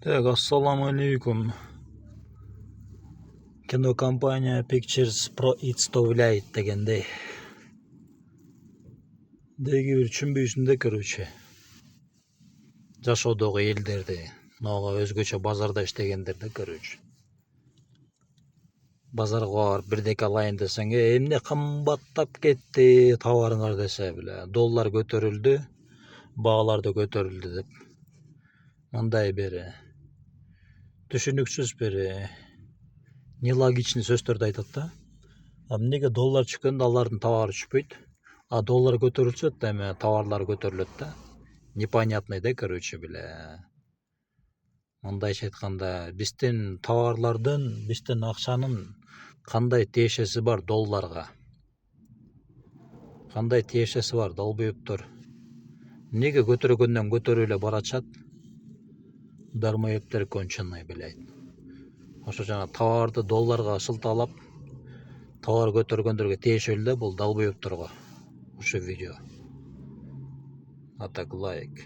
Так, ассаламу алейкум. Кинокомпания Pictures представляет дегендей. Деги бир түшүнбөйсүң да, короче. Жашоодогу элдерди, мага өзгөчө базарда иштегендерди, короче. Базарга барып бирдеке алайын десең, эмне кымбаттап кетти товарыңар десе биле, доллар көтөрүлдү, баалар да көтөрүлдү деп. Мындай бир түшүнүксүз бир нелогичный сөздөрдү айтат да. Эмнеге доллар түшкөндө алардын товары түшпөйт, а доллар көтөрүлсө эме товарлар көтөрүлөт да. Непонятный да, короче, биле. Мындайча айтканда, биздин товарлардын, биздин акчанын кандай тиешеси бар долларга? Кандай тиешеси бар, долбоептор? Эмнеге көтөргөндөн көтөрүп эле баратышат? Дармоептер конченый, блядь. Ошо жана товарды долларга шылталап, товар көтөргөндөргө тиешелүү да бул долбоепторго. Ошо видео. А так лайк.